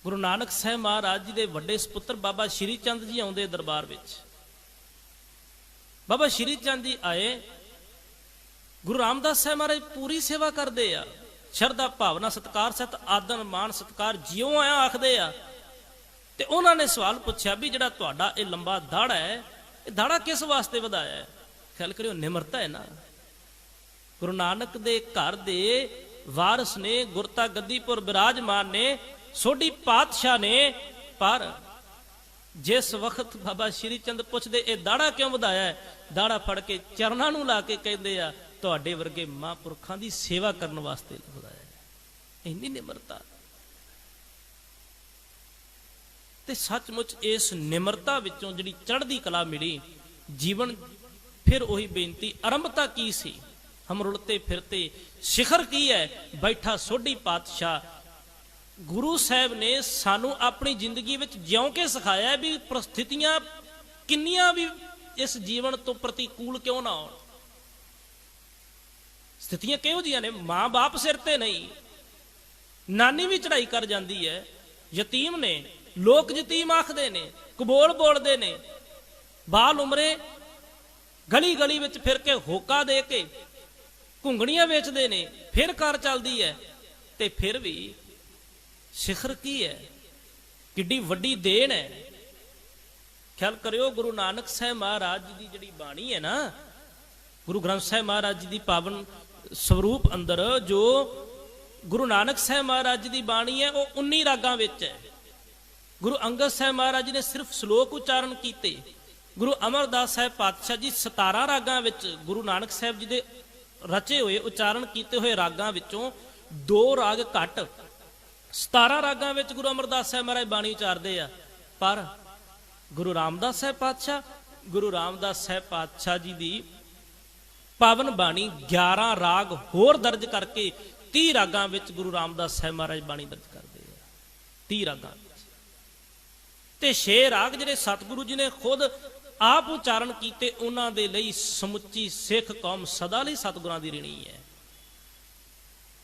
ਗੁਰੂ ਨਾਨਕ ਸਾਹਿਬ ਮਹਾਰਾਜ ਜੀ ਦੇ ਵੱਡੇ ਸੁਪੁੱਤਰ ਬਾਬਾ ਸ਼੍ਰੀ ਚੰਦ ਜੀ ਆਉਂਦੇ ਦਰਬਾਰ ਵਿੱਚ। ਬਾਬਾ ਸ਼੍ਰੀ ਚੰਦ ਜੀ ਆਏ, ਗੁਰੂ ਰਾਮਦਾਸ ਸਾਹਿਬ ਮਹਾਰਾਜ ਪੂਰੀ ਸੇਵਾ ਕਰਦੇ ਆ, ਸ਼ਰਧਾ ਭਾਵਨਾ ਸਤਿਕਾਰ ਸਤ ਆਦਰ ਮਾਣ ਸਤਿਕਾਰ ਜਿਉਂ ਆਇਆ ਆਖਦੇ ਆ। ਤੇ ਉਹਨਾਂ ਨੇ ਸਵਾਲ ਪੁੱਛਿਆ ਵੀ ਜਿਹੜਾ ਤੁਹਾਡਾ ਇਹ ਲੰਬਾ ਦਾੜਾ ਹੈ, ਇਹ ਦਾੜਾ ਕਿਸ ਵਾਸਤੇ ਵਧਾਇਆ ਹੈ? ਖਿਆਲ ਕਰਿਓ, ਨਿਮਰਤਾ ਹੈ ਨਾ। ਗੁਰੂ ਨਾਨਕ ਦੇ ਘਰ ਦੇ ਵਾਰਸ ਨੇ, ਗੁਰਤਾ ਗੱਦੀਪੁਰ ਬਿਰਾਜਮਾਨ ਨੇ, ਸੋਢੀ ਪਾਤਸ਼ਾਹ ਨੇ, ਪਰ ਜਿਸ ਵਕਤ ਬਾਬਾ ਸ਼੍ਰੀ ਚੰਦ ਪੁੱਛਦੇ ਇਹ ਦਾੜਾ ਕਿਉਂ ਵਧਾਇਆ ਹੈ, ਦਾੜਾ ਫੜ ਕੇ ਚਰਨਾਂ ਨੂੰ ਲਾ ਕੇ ਕਹਿੰਦੇ ਆ ਤੁਹਾਡੇ ਵਰਗੇ ਮਹਾਂਪੁਰਖਾਂ ਦੀ ਸੇਵਾ ਕਰਨ ਵਾਸਤੇ ਵਧਾਇਆ ਹੈ। ਇੰਨੀ ਨਿਮਰਤਾ। ਤੇ ਸੱਚਮੁੱਚ ਇਸ ਨਿਮਰਤਾ ਵਿੱਚੋਂ ਜਿਹੜੀ ਚੜ੍ਹਦੀ ਕਲਾ ਮਿਲੀ, ਜੀਵਨ ਫਿਰ ਉਹੀ ਬੇਨਤੀ, ਆਰੰਭਤਾ ਕੀ ਸੀ, ਹਮ ਰੁਲਤੇ ਫਿਰਤੇ ਸਿਖਰ ਕੀ ਹੈ, ਬੈਠਾ ਸੋਢੀ ਪਾਤਸ਼ਾਹ। ਗੁਰੂ ਸਾਹਿਬ ਨੇ ਸਾਨੂੰ ਆਪਣੀ ਜ਼ਿੰਦਗੀ ਵਿੱਚ ਜਿਉਂ ਕੇ ਸਿਖਾਇਆ ਵੀ ਪ੍ਰਸਥਿਤੀਆਂ ਕਿੰਨੀਆਂ ਵੀ ਇਸ ਜੀਵਨ ਤੋਂ ਪ੍ਰਤੀਕੂਲ ਕਿਉਂ ਨਾ ਆਉਣ, ਸਥਿਤੀਆਂ ਕਿਹੋ ਜਿਹੀਆਂ ਨੇ, ਮਾਂ ਬਾਪ ਸਿਰ ਤੇ ਨਹੀਂ, ਨਾਨੀ ਵੀ ਚੜਾਈ ਕਰ ਜਾਂਦੀ ਹੈ, ਯਤੀਮ ਨੇ, ਲੋਕ ਯਤੀਮ ਆਖਦੇ ਨੇ, ਕਬੋਲ ਬੋਲਦੇ ਨੇ, ਬਾਲ ਉਮਰੇ ਗਲੀ ਗਲੀ ਵਿੱਚ ਫਿਰ ਕੇ ਹੋਕਾ ਦੇ ਕੇ ਘੁੰਗਣੀਆਂ ਵੇਚਦੇ ਨੇ, ਫਿਰ ਕਾਰ ਚੱਲਦੀ ਹੈ। ਤੇ ਫਿਰ ਵੀ ਸਿਖਰ ਕੀ ਹੈ, ਕਿੱਡੀ ਵੱਡੀ ਦੇਣ ਹੈ। ਖਿਆਲ ਕਰਿਓ, ਗੁਰੂ ਨਾਨਕ ਸਾਹਿਬ ਮਹਾਰਾਜ ਜੀ ਦੀ ਜਿਹੜੀ ਬਾਣੀ ਹੈ ਨਾ, ਗੁਰੂ ਗ੍ਰੰਥ ਸਾਹਿਬ ਮਹਾਰਾਜ ਜੀ ਦੀ ਪਾਵਨ ਸਰੂਪ ਅੰਦਰ ਜੋ ਗੁਰੂ ਨਾਨਕ ਸਾਹਿਬ ਮਹਾਰਾਜ ਜੀ ਦੀ ਬਾਣੀ ਹੈ ਉਹ 19 ਰਾਗਾਂ ਵਿੱਚ ਹੈ। ਗੁਰੂ ਅੰਗਦ ਸਾਹਿਬ ਮਹਾਰਾਜ ਜੀ ਨੇ ਸਿਰਫ ਸ਼ਲੋਕ ਉਚਾਰਨ ਕੀਤੇ। ਗੁਰੂ ਅਮਰਦਾਸ ਸਾਹਿਬ ਪਾਤਸ਼ਾਹ ਜੀ 17 ਰਾਗਾਂ ਵਿੱਚ ਗੁਰੂ ਨਾਨਕ ਸਾਹਿਬ ਜੀ ਦੇ ਰਚੇ ਹੋਏ ਉਚਾਰਨ ਕੀਤੇ ਹੋਏ ਰਾਗਾਂ ਵਿੱਚੋਂ 2 ਰਾਗ ਘੱਟ 17 ਰਾਗਾਂ ਵਿੱਚ ਗੁਰੂ ਅਮਰਦਾਸ ਸਾਹਿਬ ਮਹਾਰਾਜ ਬਾਣੀ ਉਚਾਰਦੇ ਆ। ਪਰ ਗੁਰੂ ਰਾਮਦਾਸ ਸਾਹਿਬ ਪਾਤਸ਼ਾਹ ਜੀ ਦੀ ਪਾਵਨ ਬਾਣੀ 11 ਰਾਗ ਹੋਰ ਦਰਜ ਕਰਕੇ 30 ਰਾਗਾਂ ਵਿੱਚ ਗੁਰੂ ਰਾਮਦਾਸ ਸਾਹਿਬ ਮਹਾਰਾਜ ਬਾਣੀ ਦਰਜ ਕਰਦੇ ਆ। 30 ਰਾਗਾਂ ਵਿੱਚ ਤੇ 6 ਰਾਗ ਜਿਹੜੇ ਸਤਿਗੁਰੂ ਜੀ ਨੇ ਖੁਦ ਆਪ ਉਚਾਰਨ ਕੀਤੇ, ਉਹਨਾਂ ਦੇ ਲਈ ਸਮੁੱਚੀ ਸਿੱਖ ਕੌਮ ਸਦਾ ਲਈ ਸਤਿਗੁਰਾਂ ਦੀ ਰਿਣੀ ਹੈ।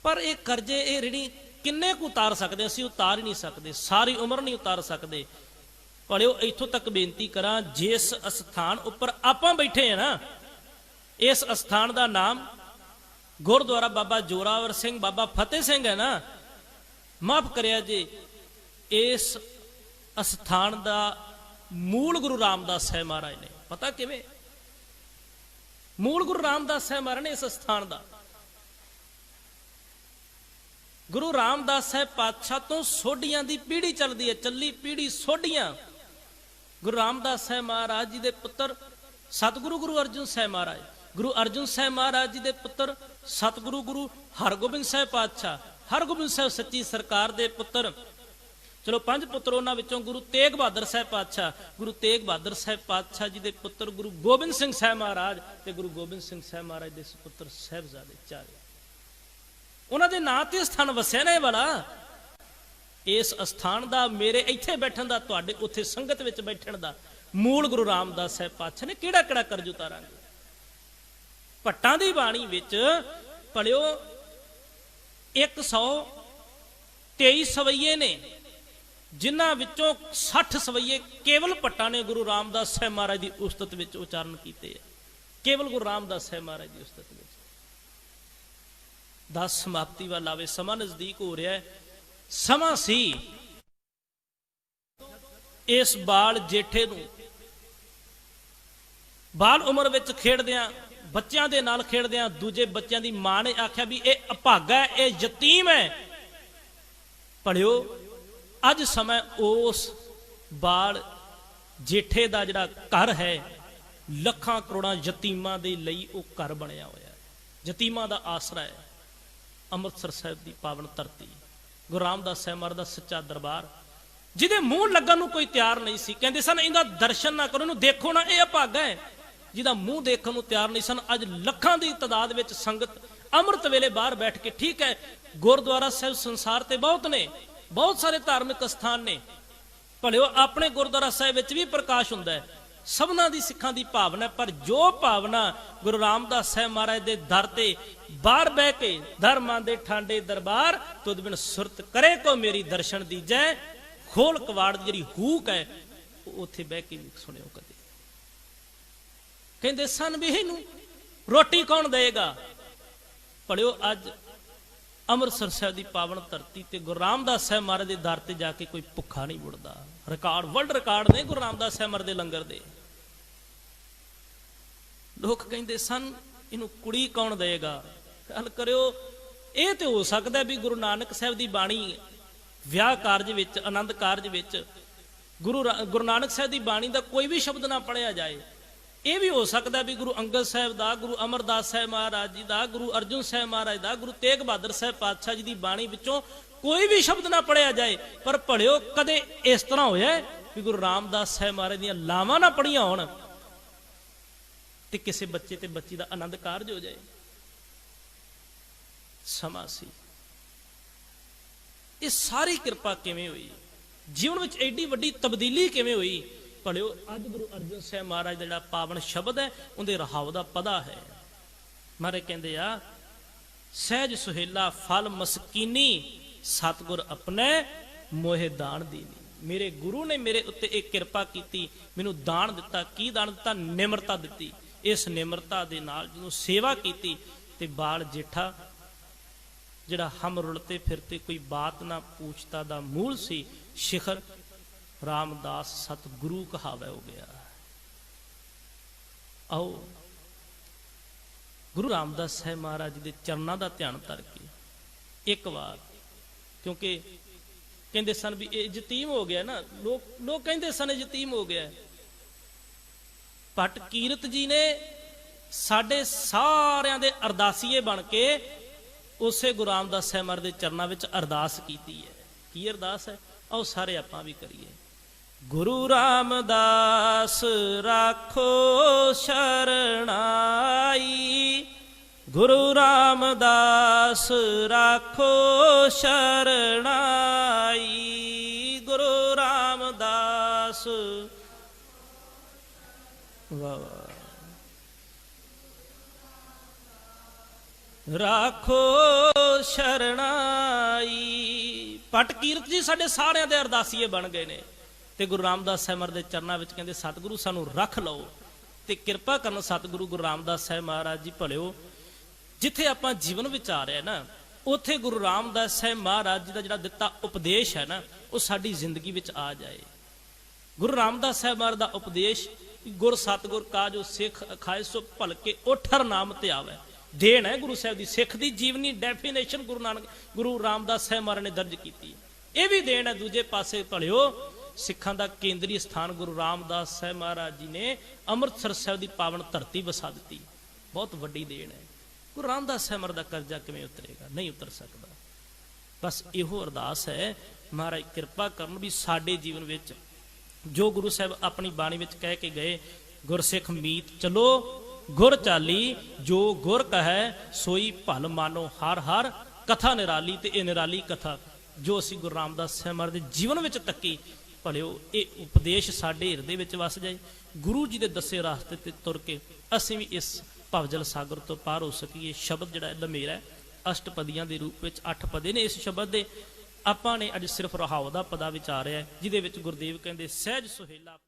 ਪਰ ਇਹ ਕਰਜ਼ੇ, ਇਹ ਰਿਣੀ किन्ने कु उतार सकते, असीं उतार ही नहीं सकते, सारी उम्र नहीं उतार सकते। भलिओ इत्थों तक बेनती करा, जिस अस्थान उपर आपां बैठे हैं ना, इस अस्थान का नाम गुरुद्वारा बाबा जोरावर सिंह बाबा फतेह सिंह है ना। माफ करिया जी, इस अस्थान का मूल गुरु रामदास साहिब महाराज ने, पता किवें? मूल गुरु रामदास साहिब महाराज ने इस अस्थान का, गुरु रामदास साहिब पातशाह तो सोढियां की पीढ़ी चलती है, चली पीढ़ी सोढियां। गुरु रामदास साहिब महाराज जी के पुत्र सतगुरु गुरु अर्जुन साहिब महाराज, गुरु अर्जुन साहिब महाराज जी के पुत्र सतगुरु गुरु हरगोबिंद साहिब पातशाह, हरगोबिंद साहिब सच्ची सरकार के पुत्र, चलो 5 पुत्र, उन्हां विचों गुरु तेग बहादुर साहिब पातशाह, गुरु तेग बहादुर साहिब पातशाह जी के पुत्र गुरु गोबिंद सिंह साहिब महाराज ते गुरु गोबिंद सिंह साहिब महाराज के सुपुत्र साहिबजादे चारे, उन्हां दे नां ते स्थान वसिया ने वाला। इस अस्थान का मेरे इत्थे बैठण दा, तुहाडे उत्थे संगत विच बैठण दा मूल गुरु रामदास साहिब पातशाह ने किहड़ा किहड़ा करज उतारांगे। भट्टां दी बाणी विच भलिओ 123 सवैये ने, जिन्हां विचों 60 सवैये केवल भट्टां ने गुरु रामदास साहिब महाराज की उस्तत विच उचारण कीते है, केवल गुरु रामदास साहिब महाराज की उस्तत विच। 10 समाप्ति वाल आवे, समा नजदीक हो रहा है। समा सी इस बाल जेठे नूं बाल उम्र विच खेडदियां, बच्चों के नाल खेडदियां, दूजे बच्चों की मां ने आख्या भी ये अभागा है, ये यतीम है। पढ़ियो अज समय उस बाल जेठे का जिहड़ा घर है, लखां करोड़ां यतीमां दे लई वो घर बनया होया है, यतीमां दा आसरा है। अमृतसर साहिब की पावन धरती, गुरु रामदास साहिब महाराज का सच्चा दरबार, जिहदे मूँह लगन नूं कोई तैयार नहीं सी, कहंदे सन इहदा दर्शन ना करो, इहनूं देखो ना, ये अभागा है। जिहदा मूँह देखण नूं तैयार नहीं सन, अज लखां की तादाद विच संगत अमृत वेले बाहर बैठ के, ठीक है गुरुद्वारा साहिब संसार ते बहुत ने, बहुत सारे धार्मिक स्थान ने, भले अपने गुरुद्वारा साहिब विच भी प्रकाश हुंदा है, सबना दी सिखां दी भावना, पर जो भावना गुरु रामदास साहिब महाराज दे दर ते बाहर बह के, धर्मां दे ठांडे दरबार तुद बिन सुरत करे को मेरी दर्शन दीजै, खोल कवाड़ दी जिहड़ी हूक है उत्थे बह के भी सुनियो कदे। कहंदे सन भी इहनूं रोटी कौन देगा। पढ़ियो अज अमृतसर साहिब की पावन धरती ते गुरु रामदास साहिब महाराज के दर ते जाके कोई भुखा नहीं मुड़दा। रिकॉर्ड, वर्ल्ड रिकॉर्ड ने गुरु रामदास साहिब महाराज दे लंगर दे। लोग कहंदे सन इनू कुड़ी कौन देगा। गल करियो, ये तो हो सकता भी गुरु नानक साहिब की बाणी विआह कारज विच, आनंद कारज विच गुरु नानक साहिब की बाणी का कोई भी शब्द ना पढ़िया जाए। यह भी हो सकता भी गुरु अंगद साहिब का, गुरु अमरदास साहिब महाराज जी का, गुरु अर्जुन साहिब महाराज का, गुरु तेग बहादुर साहिब पातशाह जी की बाणी विचों कोई भी शब्द ना पढ़िया जाए। पर पढ़ियो कदे इस तरह होया भी गुरु रामदास साहिब महाराज दी लावां ना पढ़िया होण ते किसी बच्चे ते बच्ची का आनंद कारज हो जाए। समा सी ये सारी कृपा किवें हुई, जीवन में एडी वड्डी तब्दीली किवें हुई। भलिओ अज गुरु अर्जन साहिब महाराज का जिहड़ा पावन शब्द है उनके रहाव का पता है। महाराज कहंदे आ, सहज सुहेला फल मस्कीनी सतगुर अपने मोहे दान दीनी। मेरे गुरु ने मेरे उत्ते एक कृपा की, मैनू दान दिता। की दान दिता? निमरता दी। इस निमरता दे नाल जदों सेवा की ते बाल जेठा जिहड़ा हम रुलते फिरते कोई बात ना पूछता दा मूल सी, शिखर रामदास सतगुरु कहावे हो गया। आओ गुरु रामदास साहिब महाराज जी के चरणों का ध्यान धर के एक बार, क्योंकि कहते सन भी ये यतीम हो गया ना, लोग कहते सन यतीम हो गया। भट्ट कीरत जी ने साडे सारियां दे अरदासीए बन के उसे गुरु रामदास साहिब महाराज के चरणों में अरदास की है। की अरदास है? आओ सारे आपां भी करिए। गुरु रामदास राखो शरणाई, गुरु रामदास राखो शरणाई, गुरु रामदास राखो ਸ਼ਰਣਾਈ। ਪਟ ਕੀਰਤ ਜੀ ਸਾਡੇ ਸਾਰਿਆਂ ਦੇ ਅਰਦਾਸੀਏ ਬਣ ਗਏ ਨੇ ਤੇ ਗੁਰੂ ਰਾਮਦਾਸ ਸਾਹਿਬ ਮਹਾਰਾਜ ਦੇ ਚਰਨਾਂ ਵਿੱਚ ਕਹਿੰਦੇ ਸਤਿਗੁਰੂ ਸਾਨੂੰ ਰੱਖ ਲਓ ਤੇ ਕਿਰਪਾ ਕਰਨ। ਸਤਿਗੁਰੂ ਗੁਰੂ ਰਾਮਦਾਸ ਸਾਹਿਬ ਮਹਾਰਾਜ ਜੀ ਭਲਿਓ, ਜਿੱਥੇ ਆਪਾਂ ਜੀਵਨ ਵਿਚਾਰਿਆ ਨਾ ਉੱਥੇ ਗੁਰੂ ਰਾਮਦਾਸ ਸਾਹਿਬ ਮਹਾਰਾਜ ਜੀ ਦਾ ਜਿਹੜਾ ਦਿੱਤਾ ਉਪਦੇਸ਼ ਹੈ ਨਾ ਉਹ ਸਾਡੀ ਜ਼ਿੰਦਗੀ ਵਿੱਚ ਆ ਜਾਏ। ਗੁਰੂ ਰਾਮਦਾਸ ਸਾਹਿਬ ਮਹਾਰਾਜ ਦਾ ਉਪਦੇਸ਼, ਗੁਰ ਸਤਿਗੁਰ ਕਾਜੋ ਸਿੱਖ ਅਖਾਏ ਸੋ ਭਲਕੇ ਉਠਰ ਨਾਮ ਤੇ ਆਵੇ, ਦੇਣ ਹੈ ਗੁਰੂ ਸਾਹਿਬ ਦੀ। ਸਿੱਖ ਦੀ ਜੀਵਨੀ ਡੈਫੀਨੇਸ਼ਨ ਗੁਰੂ ਰਾਮਦਾਸ ਸਾਹਿਬ ਮਹਾਰਾਜ ਨੇ ਦਰਜ ਕੀਤੀ। ਇਹ ਵੀ ਦੇਣ ਹੈ ਦੂਜੇ ਪਾਸੇ ਭਲਿਓ, ਸਿੱਖਾਂ ਦਾ ਕੇਂਦਰੀ ਸਥਾਨ ਗੁਰੂ ਰਾਮਦਾਸ ਸਾਹਿਬ ਮਹਾਰਾਜ ਜੀ ਨੇ ਅੰਮ੍ਰਿਤਸਰ ਸਾਹਿਬ ਦੀ ਪਾਵਨ ਧਰਤੀ ਵਸਾ ਦਿੱਤੀ। ਬਹੁਤ ਵੱਡੀ ਦੇਣ ਹੈ। ਗੁਰੂ ਰਾਮਦਾਸ ਸਾਹਿਬ ਮਹਾਰਾਜ ਦਾ ਕਰਜ਼ਾ ਕਿਵੇਂ ਉਤਰੇਗਾ? ਨਹੀਂ ਉਤਰ ਸਕਦਾ। ਬਸ ਇਹੋ ਅਰਦਾਸ ਹੈ, ਮਹਾਰਾਜ ਕਿਰਪਾ ਕਰਨ ਵੀ ਸਾਡੇ ਜੀਵਨ ਵਿੱਚ ਜੋ ਗੁਰੂ ਸਾਹਿਬ ਆਪਣੀ ਬਾਣੀ ਵਿੱਚ ਕਹਿ ਕੇ ਗਏ, ਗੁਰਸਿੱਖ ਮੀਤ ਚਲੋ ਗੁਰ ਚਾਲੀ, ਜੋ ਗੁਰ ਕਹੈ ਸੋਈ ਭਲ ਮਾਨੋ ਹਰ ਹਰ ਕਥਾ ਨਿਰਾਲੀ। ਤੇ ਇਹ ਨਿਰਾਲੀ ਕਥਾ ਜੋ ਅਸੀਂ ਗੁਰੂ ਰਾਮਦਾਸ ਸਾਹਿਬ ਮਹਾਰਾਜ ਦੇ ਜੀਵਨ ਵਿੱਚ ਤੱਕੀ, ਭਲਿਓ ਇਹ ਉਪਦੇਸ਼ ਸਾਡੇ ਹਿਰਦੇ ਵਿੱਚ ਵਸ ਜਾਏ। ਗੁਰੂ ਜੀ ਦੇ ਦੱਸੇ ਰਾਸਤੇ ਤੇ ਤੁਰ ਕੇ ਅਸੀਂ ਵੀ ਇਸ ਭਵਜਲ ਸਾਗਰ ਤੋਂ ਪਾਰ ਹੋ ਸਕੀਏ। ਸ਼ਬਦ ਜਿਹੜਾ ਲੰਮੇਰਾ ਹੈ, ਅਸ਼ਟਪਦੀਆਂ ਦੇ ਰੂਪ ਵਿੱਚ 8 ਪਦੇ ਨੇ। ਇਸ ਸ਼ਬਦ ਦੇ ਆਪਾਂ ਨੇ ਅੱਜ ਸਿਰਫ ਰਹਾਉ ਦਾ ਪਦਾ ਵਿਚਾਰਿਆ, ਜਿਹਦੇ ਵਿੱਚ ਗੁਰਦੇਵ ਕਹਿੰਦੇ ਸਹਿਜ ਸੁਹੇਲਾ।